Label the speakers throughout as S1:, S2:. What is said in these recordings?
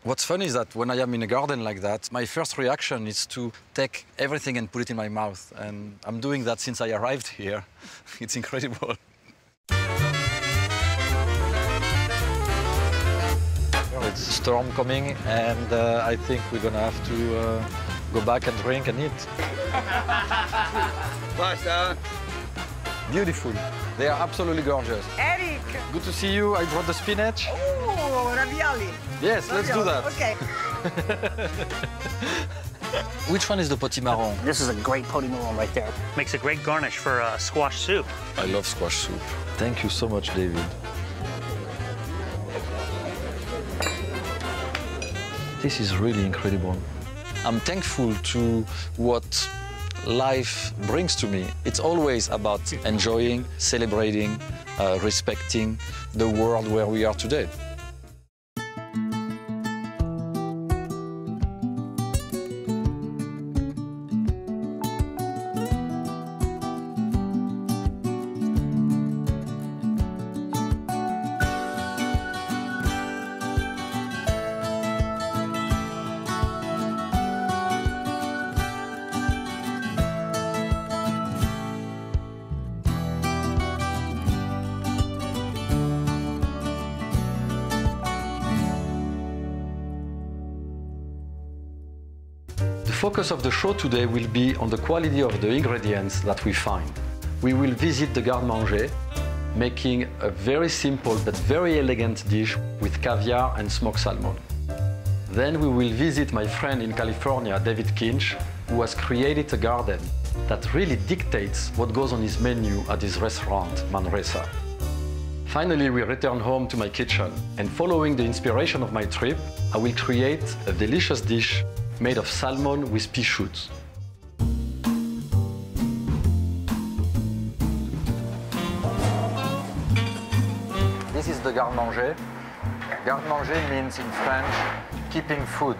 S1: What's funny is that when I am in a garden like that, my first reaction is to take everything and put it in my mouth. And I'm doing that since I arrived here. It's incredible. It's a storm coming, and I think we're gonna have to go back and drink and eat. Beautiful. They are absolutely gorgeous.
S2: Eric!
S1: Good to see you. I brought the spinach.
S2: Oh, ravioli.
S1: Yes, let's do that.
S2: Okay.
S1: Which one is the potimarron?
S3: This is a great potimarron right there.
S4: Makes a great garnish for squash soup.
S1: I love squash soup. Thank you so much, David. This is really incredible. I'm thankful to what life brings to me. It's always about enjoying, celebrating, respecting the world where we are today. The focus of the show today will be on the quality of the ingredients that we find. We will visit the garde-manger, making a very simple but very elegant dish with caviar and smoked salmon. Then we will visit my friend in California, David Kinch, who has created a garden that really dictates what goes on his menu at his restaurant, Manresa. Finally, we return home to my kitchen, and following the inspiration of my trip, I will create a delicious dish made of salmon with pea shoots. This is the garde-manger. Garde-manger means in French, keeping food.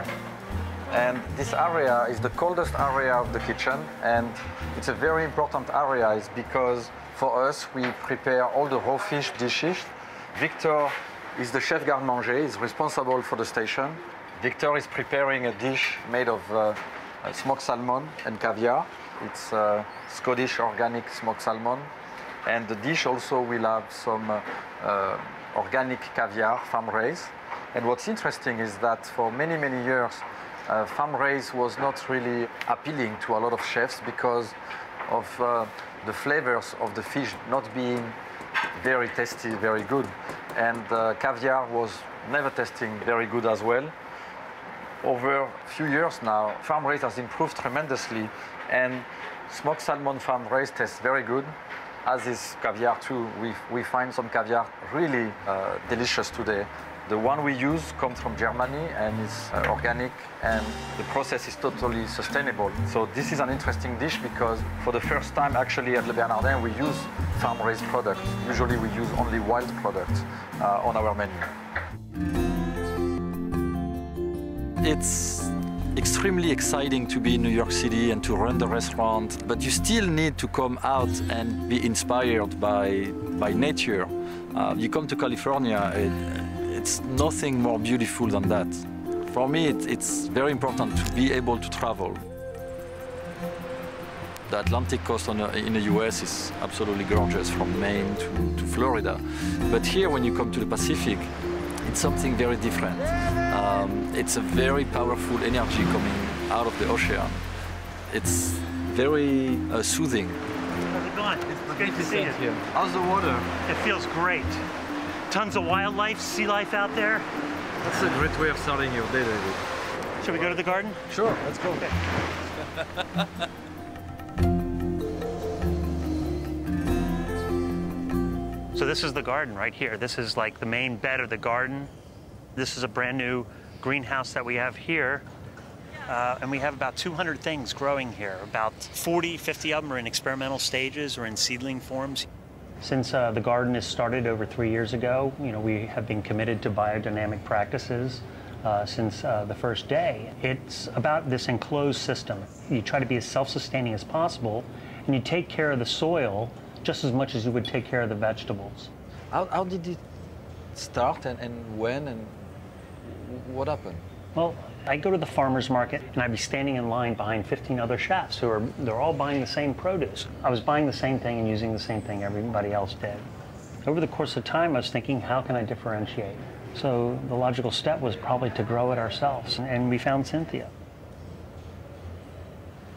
S1: And this area is the coldest area of the kitchen, and it's a very important area is because for us, we prepare all the raw fish dishes. Victor is the chef garde-manger, he's responsible for the station. Victor is preparing a dish made of smoked salmon and caviar. It's Scottish organic smoked salmon. And the dish also will have some organic caviar, farm-raised. And what's interesting is that for many, many years, farm-raised was not really appealing to a lot of chefs because of the flavors of the fish not being very tasty, very good. And caviar was never tasting very good as well. Over a few years now, farm-raised has improved tremendously, and smoked salmon farm-raised tastes very good, as is caviar too. We find some caviar really delicious today. The one we use comes from Germany and is organic, and the process is totally sustainable. So this is an interesting dish because for the first time actually at Le Bernardin we use farm-raised products. Usually we use only wild products on our menu. It's extremely exciting to be in New York City and to run the restaurant, but you still need to come out and be inspired by nature. You come to California, it's nothing more beautiful than that. For me, it's very important to be able to travel. The Atlantic coast in the US is absolutely gorgeous, from Maine to Florida. But here, when you come to the Pacific, it's something very different. It's a very powerful energy coming out of the ocean. It's very soothing.
S4: How's it going? It's great to see you.
S1: How's the water?
S4: It feels great. Tons of wildlife, sea life out there.
S1: That's a great way of starting your day, David.
S4: Should we go to the garden?
S1: Sure, let's go.
S4: Okay. So this is the garden right here. This is like the main bed of the garden. This is a brand new greenhouse that we have here. And we have about 200 things growing here. About 40, 50 of them are in experimental stages or in seedling forms. Since the garden is started over 3 years ago, we have been committed to biodynamic practices since the first day. It's about this enclosed system. You try to be as self-sustaining as possible, and you take care of the soil just as much as you would take care of the vegetables.
S1: How did it start and when and what happened?
S4: Well, I go to the farmer's market and I'd be standing in line behind 15 other chefs they're all buying the same produce. I was buying the same thing and using the same thing everybody else did. Over the course of time, I was thinking, how can I differentiate? So the logical step was probably to grow it ourselves, and we found Cynthia.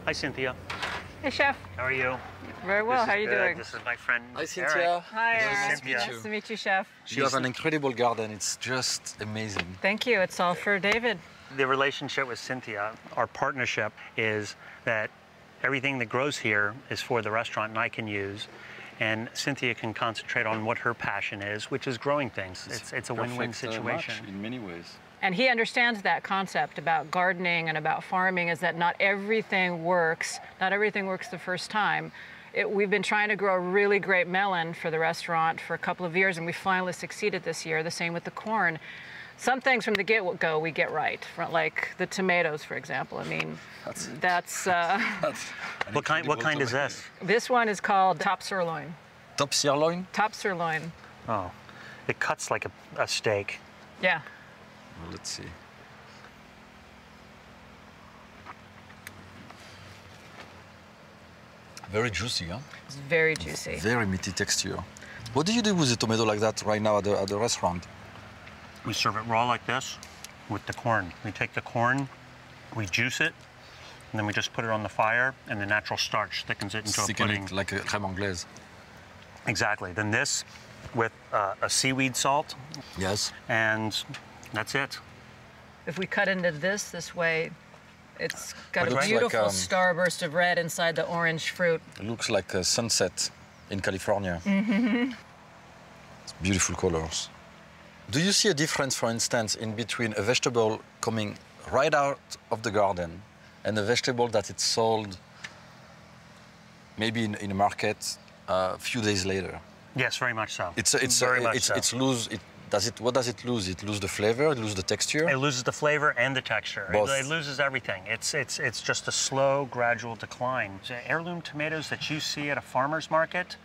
S4: Hi, Cynthia.
S2: Hey, Chef.
S4: How are you?
S2: Very well. How are you doing?
S4: This is my friend
S1: Hi, Cynthia.
S4: Eric.
S2: Hi, Eric.
S1: Nice to meet you.
S2: Nice to meet you, Chef.
S1: You have an incredible garden. It's just amazing.
S2: Thank you. It's all for David.
S4: The relationship with Cynthia, our partnership is that everything that grows here is for the restaurant and I can use. And Cynthia can concentrate on what her passion is, which is growing things. It's a win-win situation.
S1: In many ways.
S2: And he understands that concept about gardening and about farming is that not everything works. Not everything works the first time. We've been trying to grow a really great melon for the restaurant for a couple of years, and we finally succeeded this year. The same with the corn. Some things from the get-go we get right, like the tomatoes, for example. I mean, that's
S4: what kind is this?
S2: This one is called top sirloin.
S1: Top sirloin?
S2: Top sirloin.
S4: Oh, it cuts like a steak.
S2: Yeah.
S1: Well, let's see. Very juicy, huh?
S2: It's very juicy.
S1: Very meaty texture. What do you do with a tomato like that right now at the restaurant?
S4: We serve it raw like this with the corn. We take the corn, we juice it, and then we just put it on the fire, and the natural starch thickens it into a pudding.
S1: It like a crème anglaise.
S4: Exactly. Then this with a seaweed salt.
S1: Yes.
S4: And that's it.
S2: If we cut into this way, it's got
S1: It
S2: a
S1: looks
S2: beautiful
S1: like,
S2: starburst of red inside the orange fruit.
S1: It looks like a sunset in California. Mm-hmm. It's beautiful colors. Do you see a difference, for instance, in between a vegetable coming right out of the garden and a vegetable that it's sold maybe in a market a few days later?
S4: Yes, very much so.
S1: What does it lose? It loses the flavor, it loses the texture?
S4: It loses the flavor and the texture.
S1: Both.
S4: It loses everything. It's just a slow, gradual decline. The heirloom tomatoes that you see at a farmer's market,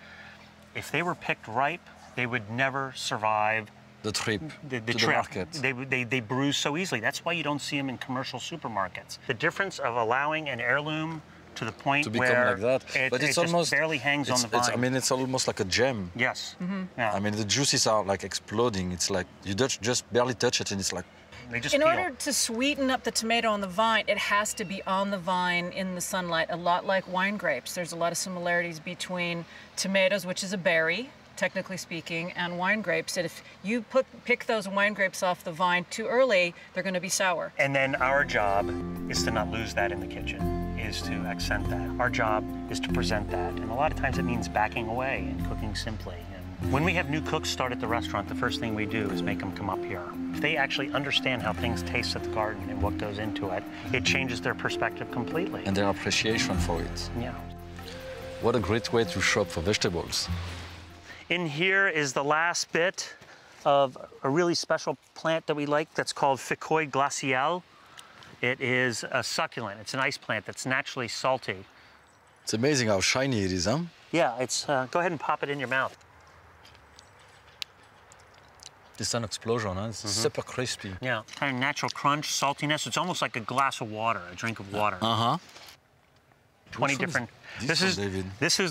S4: if they were picked ripe, they would never survive
S1: the trip
S4: the
S1: to
S4: trip.
S1: the market.
S4: They bruise so easily. That's why you don't see them in commercial supermarkets. The difference of allowing an heirloom to the point
S1: to become
S4: where
S1: like that.
S4: But it almost barely hangs on the vine.
S1: I mean, it's almost like a gem.
S4: Yes.
S2: Mm-hmm.
S4: Yeah.
S1: I mean, the juices are like exploding. It's like you just barely touch it, and it's like.
S4: They just
S2: In
S4: peel.
S2: order to sweeten up the tomato on the vine, it has to be on the vine in the sunlight, a lot like wine grapes. There's a lot of similarities between tomatoes, which is a berry, technically speaking, and wine grapes. And if you pick those wine grapes off the vine too early, they're going to be sour.
S4: And then our job is to not lose that in the kitchen, is to accent that. Our job is to present that. And a lot of times it means backing away and cooking simply. And when we have new cooks start at the restaurant, the first thing we do is make them come up here. If they actually understand how things taste at the garden and what goes into it, it changes their perspective completely.
S1: And their appreciation for it.
S4: Yeah.
S1: What a great way to shop for vegetables.
S4: In here is the last bit of a really special plant that we like that's called Ficoid glaciale. It is a succulent. It's an ice plant that's naturally salty.
S1: It's amazing how shiny it is, huh?
S4: Yeah, it's, go ahead and pop it in your mouth.
S1: It's an explosion, huh? It's super crispy.
S4: Yeah, kind of natural crunch, saltiness. It's almost like a glass of water, a drink of water. 20 different. This is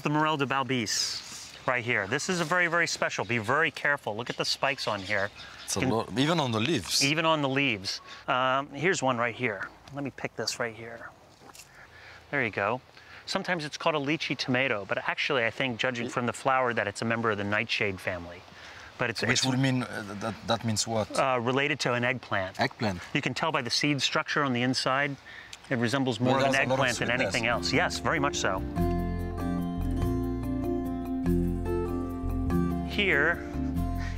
S4: the Morel de Balbis. Right here. This is a very, very special. Be very careful. Look at the spikes on here.
S1: It's a lot, even on the leaves.
S4: Even on the leaves. Here's one right here. Let me pick this right here. There you go. Sometimes it's called a lychee tomato, but actually I think, judging from the flower, that it's a member of the nightshade family. But
S1: Which would mean, that means what?
S4: Related to an eggplant.
S1: Eggplant.
S4: You can tell by the seed structure on the inside. It resembles more of an eggplant than anything else. Yes, very much so. Here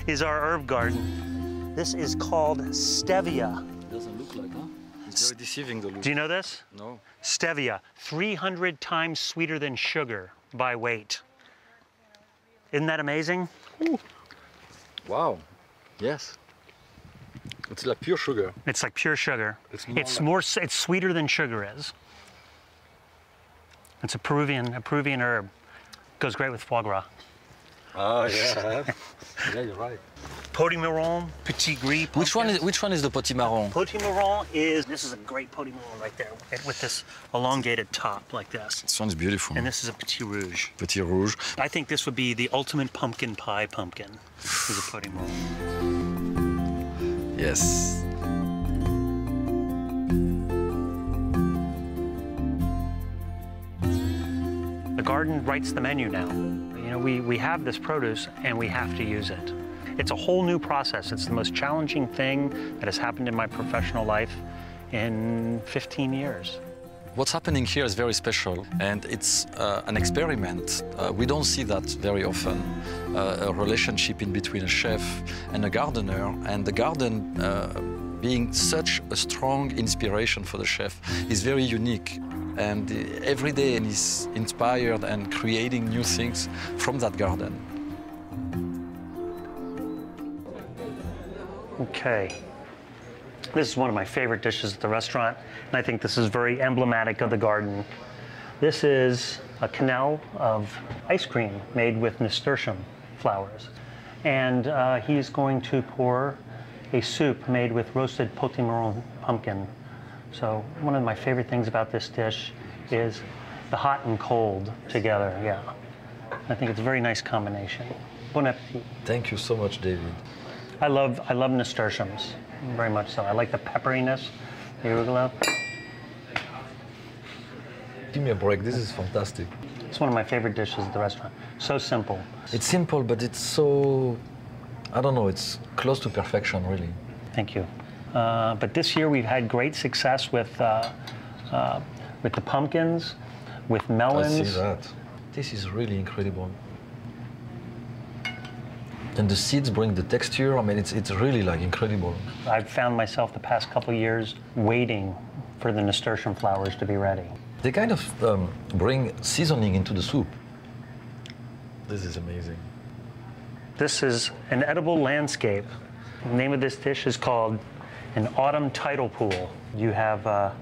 S4: is our herb garden. This is called stevia.
S1: It doesn't look like, huh? It's very deceiving, the look.
S4: Do you know this?
S1: No.
S4: Stevia, 300 times sweeter than sugar by weight. Isn't that amazing?
S1: Ooh. Wow. Yes. It's like pure sugar.
S4: It's like pure sugar.
S1: It's
S4: it's sweeter than sugar is. It's a Peruvian herb. Goes great with foie gras.
S1: Oh, yeah. Yeah, you're right.
S4: Potimarron, petit gris.
S5: Which one is the potimarron?
S4: Potimarron this is a great potimarron right there, with this elongated top like this.
S5: This one's beautiful.
S4: And this is a petit rouge.
S5: Petit rouge.
S4: I think this would be the ultimate pumpkin pie pumpkin, is a potimarron.
S5: Yes.
S4: The garden writes the menu now. You know, we have this produce and we have to use it. It's a whole new process. It's the most challenging thing that has happened in my professional life in 15 years.
S5: What's happening here is very special, and it's an experiment. We don't see that very often, a relationship in between a chef and a gardener, and the garden being such a strong inspiration for the chef is very unique. And every day he's inspired and creating new things from that garden.
S4: Okay. This is one of my favorite dishes at the restaurant, and I think this is very emblematic of the garden. This is a quenelle of ice cream made with nasturtium flowers. And he's going to pour a soup made with roasted potimarron pumpkin. So one of my favorite things about this dish is the hot and cold together, yeah. I think it's a very nice combination. Bon appetit.
S5: Thank you so much, David.
S4: I love nasturtiums, very much so. I like the pepperiness, the arugula.
S5: Give me a break, this is fantastic.
S4: It's one of my favorite dishes at the restaurant. So simple.
S5: It's simple, but it's so, I don't know, it's close to perfection, really.
S4: Thank you. But this year we've had great success with the pumpkins, with melons.
S5: I see that. This is really incredible. And the seeds bring the texture. I mean, it's really like incredible.
S4: I've found myself the past couple of years waiting for the nasturtium flowers to be ready.
S5: They kind of bring seasoning into the soup. This is amazing.
S4: This is an edible landscape. The name of this dish is called an autumn tidal pool. You have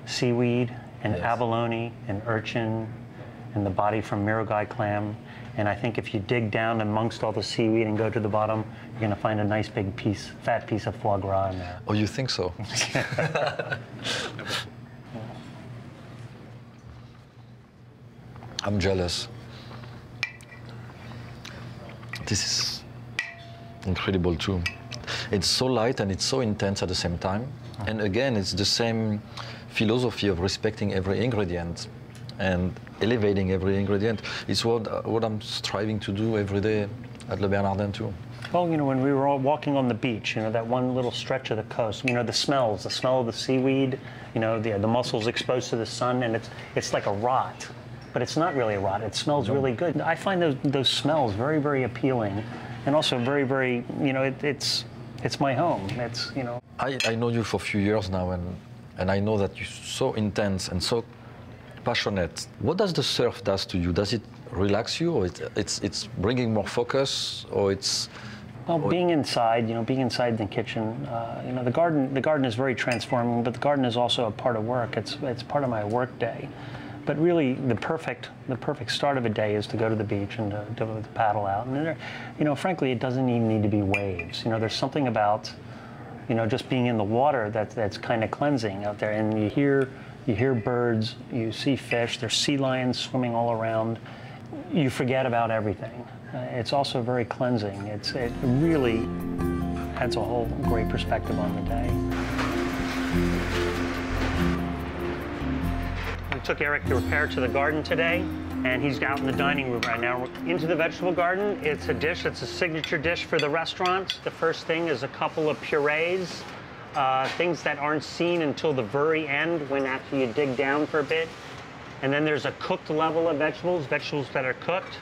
S4: seaweed and abalone and urchin and the body from mirogai clam. And I think if you dig down amongst all the seaweed and go to the bottom, you're going to find a nice big piece, fat piece of foie gras in there.
S5: Oh, you think so? I'm jealous. This is incredible too. It's so light and it's so intense at the same time. And again, it's the same philosophy of respecting every ingredient and elevating every ingredient. It's what I'm striving to do every day at Le Bernardin too.
S4: Well, you know, when we were all walking on the beach, you know, that one little stretch of the coast, you know, the smell of the seaweed, you know, the mussels exposed to the sun, and it's like a rot, but it's not really a rot. It smells really good. I find those smells very, very appealing, and also very, very, you know, it's my home. It's, you know.
S5: I know you for a few years now, and I know that you're so intense and so passionate. What does the surf do to you? Does it relax you, or it's bringing more focus, or it's?
S4: Well, being inside, you know, being inside the kitchen, you know, the garden is very transforming, but the garden is also a part of work. It's part of my work day. But really, the perfect start of a day is to go to the beach and to paddle out. And there, you know, frankly, it doesn't even need to be waves. You know, there's something about, you know, just being in the water that's kind of cleansing out there, and you hear birds, you see fish, there's sea lions swimming all around. You forget about everything. It's also very cleansing. It really adds a whole great perspective on the day. We took Eric to Ripert to the garden today, and he's out in the dining room right now. Into the vegetable garden, it's a signature dish for the restaurant. The first thing is a couple of purees. Things that aren't seen until the very end, after you dig down for a bit. And then there's a cooked level of vegetables that are cooked.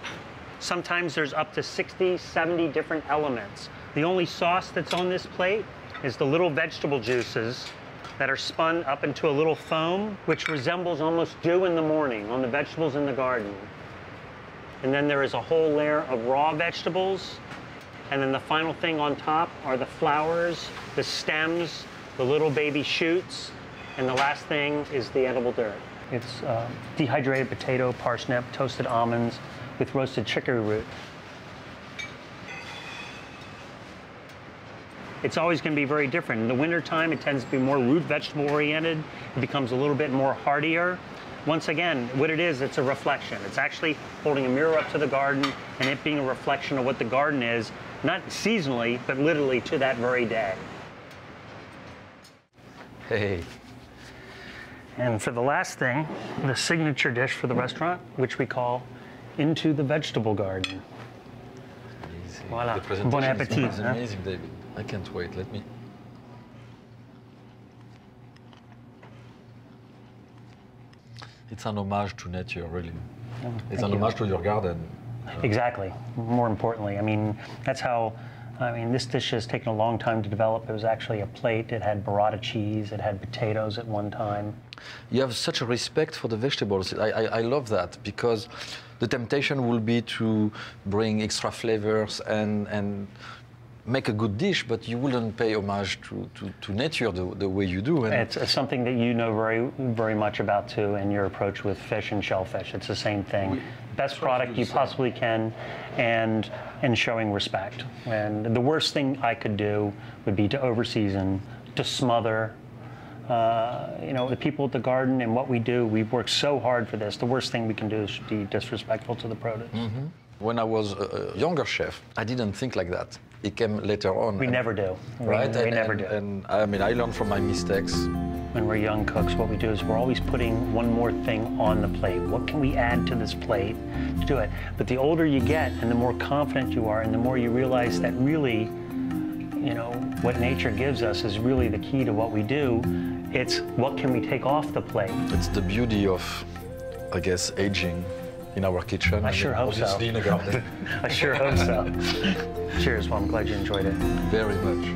S4: Sometimes there's up to 60, 70 different elements. The only sauce that's on this plate is the little vegetable juices that are spun up into a little foam, which resembles almost dew in the morning on the vegetables in the garden. And then there is a whole layer of raw vegetables. And then the final thing on top are the flowers, the stems, the little baby shoots, and the last thing is the edible dirt. It's dehydrated potato, parsnip, toasted almonds with roasted chicory root. it's always going to be very different. In the wintertime, it tends to be more root vegetable oriented. It becomes a little bit more hardier. Once again, what it is, it's a reflection. It's actually holding a mirror up to the garden and it being a reflection of what the garden is, not seasonally, but literally to that very day.
S5: Hey.
S4: And for the last thing, the signature dish for the restaurant, which we call Into the Vegetable Garden.
S5: Amazing.
S4: Voila.
S5: The presentation
S4: Bon appetit.
S5: is amazing, David. I can't wait. Let me. It's an homage to nature, really.
S4: Oh,
S5: it's an homage to your garden.
S4: Exactly. More importantly, I mean, that's how. I mean, this dish has taken a long time to develop. It was actually a plate. It had burrata cheese. It had potatoes at one time.
S5: You have such a respect for the vegetables. I love that, because the temptation will be to bring extra flavors and make a good dish, but you wouldn't pay homage to nature the way you do. And
S4: it's something that you know very much about too, in your approach with fish and shellfish. It's the same thing. Best product you possibly can, and showing respect. And the worst thing I could do would be to overseason, to smother. You know, the people at the garden and what we do, we've worked so hard for this. The worst thing we can do is be disrespectful to the produce.
S5: Mm-hmm. When I was a younger chef, I didn't think like that. It came later on.
S4: We never do.
S5: Right?
S4: We never do.
S5: And I mean, I learned from my mistakes.
S4: When we're young cooks, what we do is we're always putting one more thing on the plate. What can we add to this plate to do it? But the older you get and the more confident you are and the more you realize that really, you know, what nature gives us is really the key to what we do. It's what can we take off the plate?
S5: It's the beauty of, I guess, aging in our kitchen.
S4: I sure hope so.
S5: Obviously in a garden.
S4: I sure hope so. Cheers. Well, I'm glad you enjoyed it.
S5: Very much.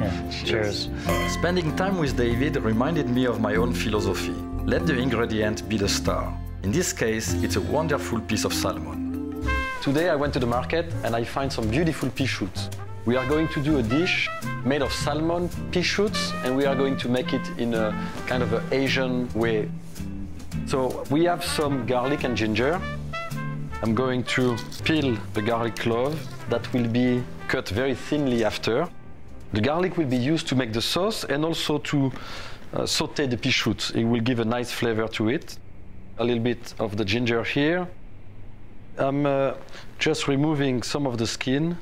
S4: Yeah. Cheers.
S5: Spending time with David reminded me of my own philosophy. Let the ingredient be the star. In this case, it's a wonderful piece of salmon. Today I went to the market and I find some beautiful pea shoots. We are going to do a dish made of salmon, pea shoots, and we are going to make it in a kind of an Asian way. So we have some garlic and ginger. I'm going to peel the garlic clove that will be cut very thinly after. The garlic will be used to make the sauce and also to saute the pea shoots. It will give a nice flavor to it. A little bit of the ginger here. I'm just removing some of the skin.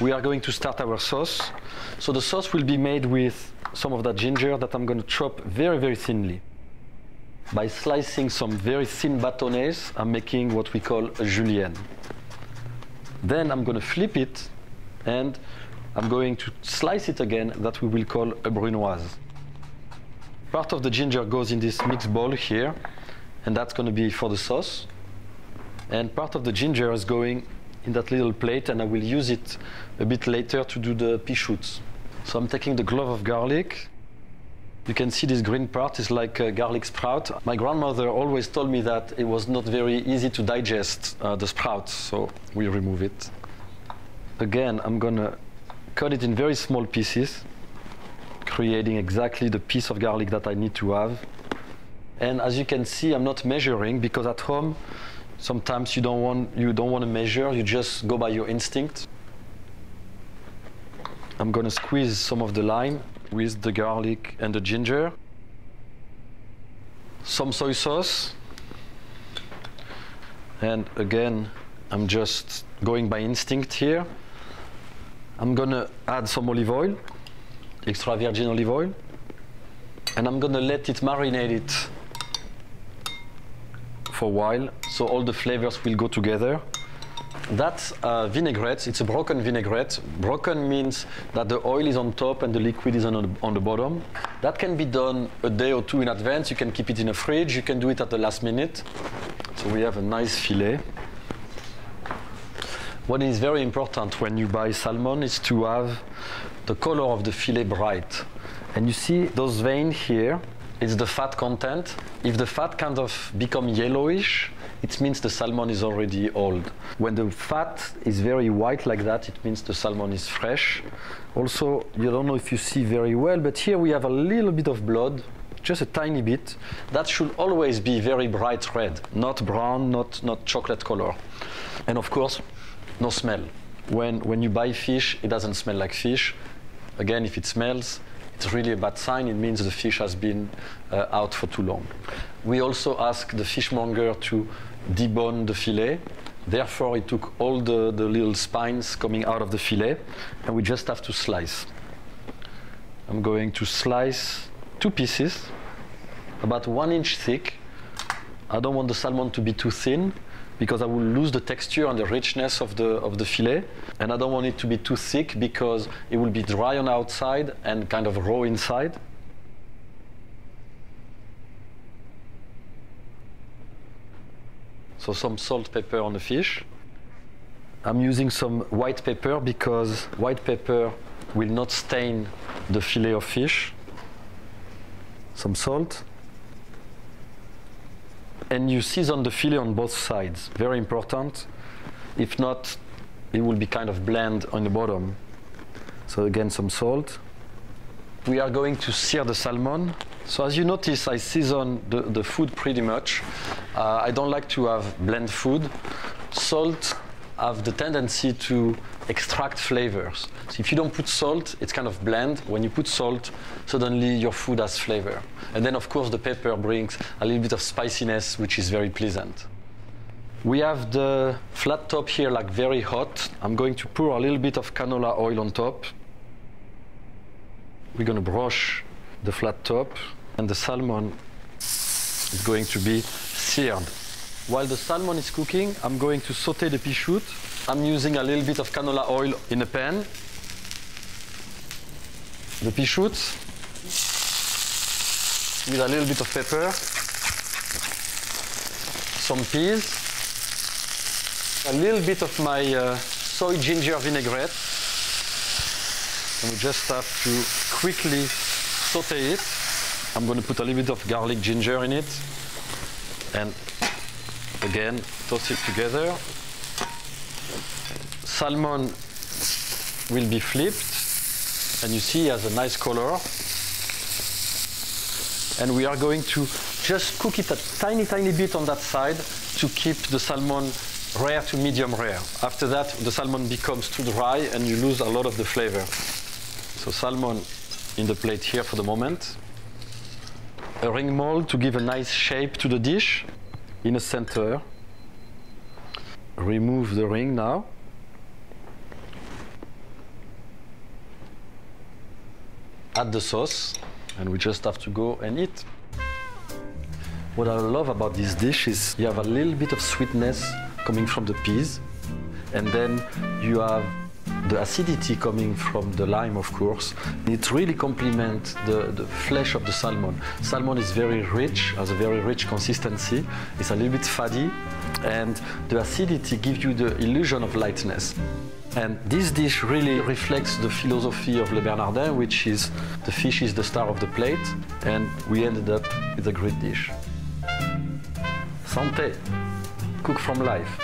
S5: We are going to start our sauce. So the sauce will be made with some of that ginger that I'm going to chop very, very thinly. By slicing some very thin bâtonnets, I'm making what we call a julienne. Then I'm going to flip it and I'm going to slice it again, that we will call a brunoise. Part of the ginger goes in this mixed bowl here, and that's going to be for the sauce. And part of the ginger is going in that little plate, and I will use it a bit later to do the pea shoots. So I'm taking the clove of garlic. You can see this green part is like a garlic sprout. My grandmother always told me that it was not very easy to digest the sprouts, so we remove it. Again, I'm gonna cut it in very small pieces, creating exactly the piece of garlic that I need to have. And as you can see, I'm not measuring, because at home, sometimes you don't want to measure, you just go by your instinct. I'm gonna squeeze some of the lime with the garlic and the ginger. Some soy sauce. And again, I'm just going by instinct here. I'm gonna add some olive oil, extra virgin olive oil, and I'm gonna let it marinate it for a while, so all the flavors will go together. That's vinaigrette. It's a broken vinaigrette. Broken means that the oil is on top and the liquid is on the bottom. That can be done a day or two in advance. You can keep it in a fridge. You can do it at the last minute. So we have a nice fillet. What is very important when you buy salmon is to have the color of the fillet bright. And you see those veins here, it's the fat content. If the fat kind of become yellowish, it means the salmon is already old. When the fat is very white like that, it means the salmon is fresh. Also, you don't know if you see very well, but here we have a little bit of blood, just a tiny bit. That should always be very bright red, not brown, not chocolate color. And of course, no smell. When you buy fish, it doesn't smell like fish. Again, if it smells, it's really a bad sign. It means the fish has been out for too long. We also ask the fishmonger to debone the fillet. Therefore, it took all the little spines coming out of the fillet, and we just have to slice. I'm going to slice 2 pieces, about 1 inch thick. I don't want the salmon to be too thin, because I will lose the texture and the richness of the fillet. And I don't want it to be too thick, because it will be dry on the outside and kind of raw inside. So some salt, pepper on the fish. I'm using some white pepper because white pepper will not stain the fillet of fish. Some salt. And you season the fillet on both sides, very important. If not, it will be kind of bland on the bottom. So again, some salt. We are going to sear the salmon. So as you notice, I season the food pretty much. I don't like to have bland food. Salt have the tendency to extract flavors. So if you don't put salt, it's kind of bland. When you put salt, suddenly your food has flavor. And then of course the pepper brings a little bit of spiciness, which is very pleasant. We have the flat top here like very hot. I'm going to pour a little bit of canola oil on top. We're going to brush the flat top, and the salmon is going to be seared. While the salmon is cooking, I'm going to saute the pea shoot. I'm using a little bit of canola oil in a pan. The pea shoots with a little bit of pepper, some peas, a little bit of my soy ginger vinaigrette, and we just have to quickly saute it. I'm going to put a little bit of garlic ginger in it, and again toss it together. Salmon will be flipped, and you see it has a nice color. And we are going to just cook it a tiny bit on that side to keep the salmon rare to medium rare. After that, the salmon becomes too dry and you lose a lot of the flavor. So salmon in the plate here for the moment. A ring mold to give a nice shape to the dish in the center. Remove the ring now. Add the sauce, and we just have to go and eat. What I love about this dish is you have a little bit of sweetness coming from the peas, and then you have the acidity coming from the lime, of course. It really complements the flesh of the salmon. Salmon is very rich, has a very rich consistency. It's a little bit fatty, and the acidity gives you the illusion of lightness. And this dish really reflects the philosophy of Le Bernardin, which is the fish is the star of the plate, and we ended up with a great dish. Santé, cook from life.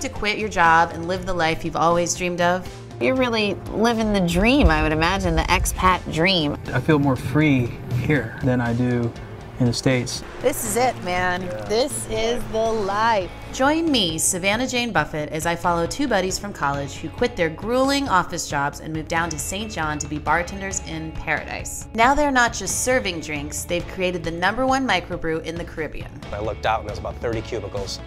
S6: To quit your job and live the life you've always dreamed of?
S7: You're really living the dream, I would imagine, the expat dream.
S3: I feel more free here than I do in the States.
S7: This is it, man. Yeah. This is the life.
S6: Join me, Savannah Jane Buffett, as I follow two buddies from college who quit their grueling office jobs and moved down to St. John to be bartenders in paradise. Now they're not just serving drinks, they've created the #1 microbrew in the Caribbean.
S8: I looked out and there was about 30 cubicles.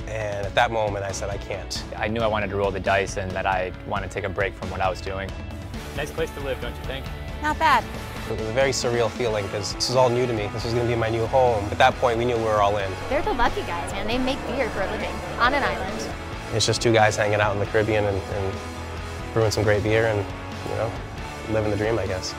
S8: And at that moment, I said, I can't.
S9: I knew I wanted to roll the dice and that I wanted to take a break from what I was doing. Nice place to live, don't you think?
S7: Not bad.
S8: It was a very surreal feeling because this was all new to me. This was going to be my new home. At that point, we knew we were all in.
S10: They're the lucky guys, man. They make beer for a living on an island.
S8: It's just two guys hanging out in the Caribbean and brewing some great beer and, living the dream, I guess.